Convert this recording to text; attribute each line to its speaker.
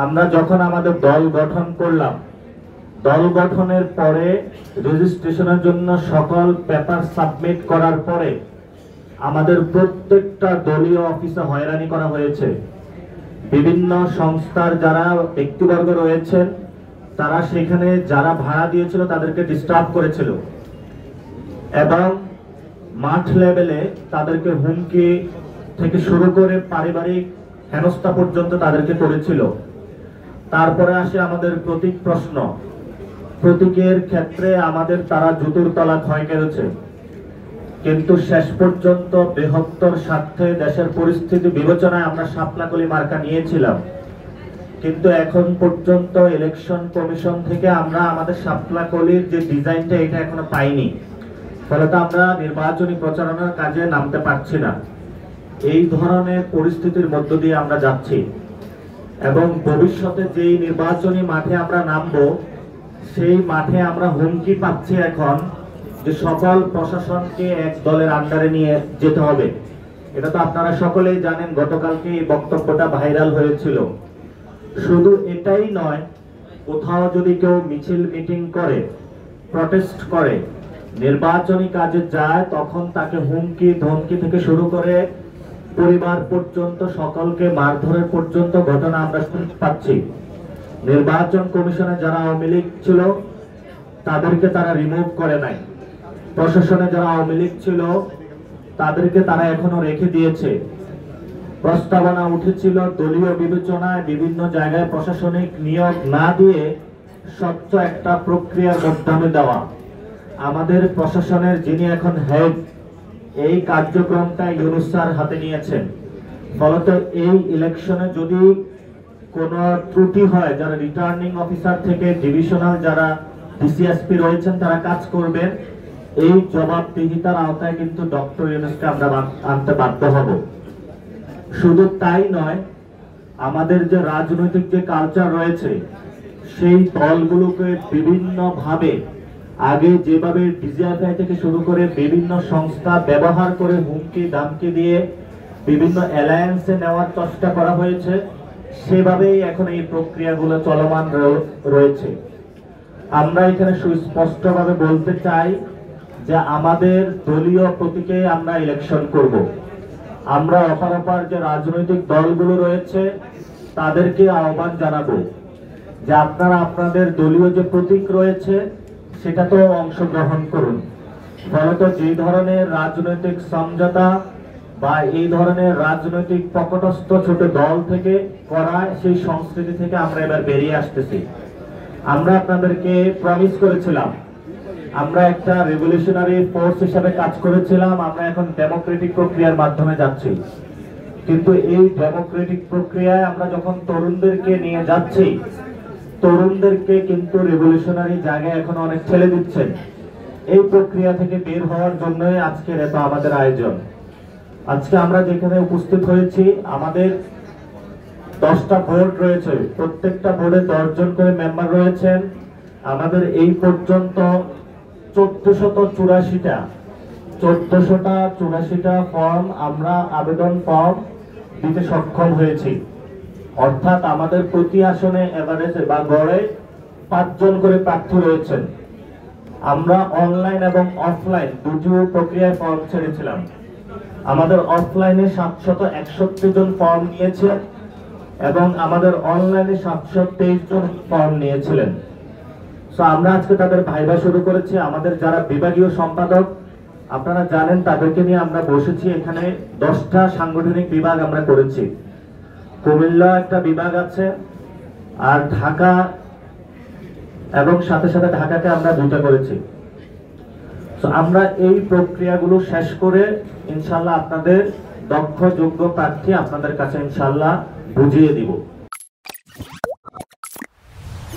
Speaker 1: আমরা যখন আমাদের দল গঠন করলাম, দল গঠনের পরে রেজিস্ট্রেশনের জন্য সকল পেপার সাবমিট করার পরে আমাদের প্রত্যেকটা দলীয় অফিসে হয়রানি করা হয়েছে। বিভিন্ন সংস্থার যারা ব্যক্তিবর্গ রয়েছেন তারা সেখানে যারা ভাড়া দিয়েছিল তাদেরকে ডিস্টার্ব করেছিল এবং মাঠ লেভেলে তাদেরকে হুমকি থেকে শুরু করে পারিবারিক হেনস্থা পর্যন্ত তাদেরকে করেছিল। তারপরে আসে আমাদের প্রতীক প্রশ্ন। প্রতীকের ক্ষেত্রে আমাদের তারা জুতোর তলা ক্ষয় করেছে, কিন্তু শেষ পর্যন্ত বৃহত্তর স্বার্থে দেশের পরিস্থিতি বিবেচনায় আমরা শাপলাকলি মার্কা নিয়েছিলাম, কিন্তু এখন পর্যন্ত ইলেকশন কমিশন থেকে আমরা আমাদের শাপলাকলির যে ডিজাইনটা এটা এখনো পাইনি। ফলে তো আমরা নির্বাচনী প্রচারণার কাজে নামতে পারছি না। এই ধরনের পরিস্থিতির মধ্য দিয়ে আমরা যাচ্ছি এবং ভবিষ্যতে যেই নির্বাচনী মাঠে আমরা নামবো সেই মাঠে আমরা হুমকি পাচ্ছি এখন যে সকল প্রশাসনকে এক দলের আন্ডারে নিয়ে যেতে হবে। এটা তো আপনারা সকলেই জানেন, গতকালকে এই বক্তব্যটা ভাইরাল হয়েছিল। শুধু এটাই নয়, কোথাও যদি কেউ মিছিল মিটিং করে, প্রটেস্ট করে, নির্বাচনী কাজে যায়, তখন তাকে হুমকি ধমকি থেকে শুরু করে পরিবার পর্যন্ত সকলকে মারধরের পর্যন্ত ঘটনা আমরা শুনতে পাচ্ছি। নির্বাচন কমিশনে যারা আওয়ামী লীগ ছিল তাদেরকে তারা রিমুভ করে নাই, প্রশাসনে যারা আওয়ামী লীগ ছিল তাদেরকে তারা এখনো রেখে দিয়েছে। প্রস্তাবনা উঠেছিল দলীয় বিবেচনায় বিভিন্ন জায়গায় প্রশাসনিক নিয়োগ না দিয়ে স্বচ্ছ একটা প্রক্রিয়ার মাধ্যমে দেওয়া। আমাদের প্রশাসনের যিনি এখন হেড, এই কার্যক্রমটা ইউনূস স্যার হাতে নিয়েছেন। ফলত এই ইলেকশনে যদি কোনো ত্রুটি হয়, যারা রিটার্নিং অফিসার থেকে ডিভিশনাল যারা ডিসিএসপি রয়েছেন তারা কাজ করবেন, এই জবাবদিহিতার আওতায় কিন্তু ডক্টর ইউনূসকে আমরা আনতে বাধ্য হব। শুধু তাই নয়, আমাদের যে রাজনৈতিক যে কালচার রয়েছে সেই দলগুলোকে বিভিন্নভাবে আগে যেভাবে ডিজিএফআই থেকে শুরু করে বিভিন্ন সংস্থা ব্যবহার করে হুমকি দামকি দিয়ে বিভিন্ন অ্যালায়েন্সে নেওয়ার চেষ্টা করা হয়েছে, সেভাবেই এখন এই প্রক্রিয়াগুলো চলমান রয়েছে। আমরা এখানে সুস্পষ্টভাবে বলতে চাই যে আমাদের দলীয় প্রতীকে আমরা ইলেকশন করব। আমরা অপরাপর যে রাজনৈতিক দলগুলো রয়েছে তাদেরকে আহ্বান জানাবো যে আপনারা আপনাদের দলীয় যে প্রতীক রয়েছে সেটাতে অংশগ্রহণ করুন। ফলত যে ধরনের রাজনৈতিক সমঝোতা বা এই ধরনের রাজনৈতিক পকটস্থ ছোট দল থেকে করা, সেই সংস্কৃতি থেকে আমরা এবার বেরিয়ে আসতেছি। আমরা আপনাদেরকে প্রমিস করেছিলাম, আমরা একটা রেভলিউশনারি ফোর্স হিসেবে কাজ করেছিলাম, আমরা এখন ডেমোক্রেটিক প্রক্রিয়ার মাধ্যমে যাচ্ছি। কিন্তু এই ডেমোক্রেটিক প্রক্রিয়ায় আমরা যখন তরুণদেরকে নিয়ে যাচ্ছি, তরুণদেরকে কিন্তু রেভলিউশনারি জায়গায় এখন অনেক ঠেলে দিচ্ছেন। এই প্রক্রিয়া থেকে বের হওয়ার জন্যই আজকের এত আমাদের আয়োজন। আজকে আমরা যেখানে উপস্থিত হয়েছি, আমাদের 10টা বোর্ড রয়েছে, প্রত্যেকটা বোর্ডে 10 জন করে মেম্বার রয়েছেন। আমাদের এই পর্যন্ত 1484টা ফর্ম আমরা আবেদন ফর্ম দিতে সক্ষম হয়েছি। অর্থাৎ আমাদের প্রতি আসনে এভারেজে বা গড়ে 5 জন করে প্রার্থী রয়েছেন। আমরা অনলাইন এবং অফলাইন দুটো প্রক্রিয়ায় ফর্ম ছেড়েছিলাম। আমাদের অফলাইনে 761 জন ফর্ম নিয়েছে এবং আমাদের অনলাইনে 723 জন ফর্ম নিয়েছিলেন। তো আমরা আজকে তাদের ভাইবা শুরু করেছি। আমাদের যারা বিভাগীয় সম্পাদক আপনারা জানেন, তাদেরকে নিয়ে আমরা বসেছি। এখানে 10টা সাংগঠনিক বিভাগ আমরা করেছি। কুমিল্লা একটা বিভাগ আছে, আর ঢাকা এবং সাথে সাথে ঢাকাকে আমরা 2টা করেছি। তো আমরা এই প্রক্রিয়াগুলো শেষ করে ইনশাআল্লাহ আপনাদের দক্ষ যোগ্য প্রার্থী আপনাদের কাছে ইনশাআল্লাহ বুঝিয়ে দিব।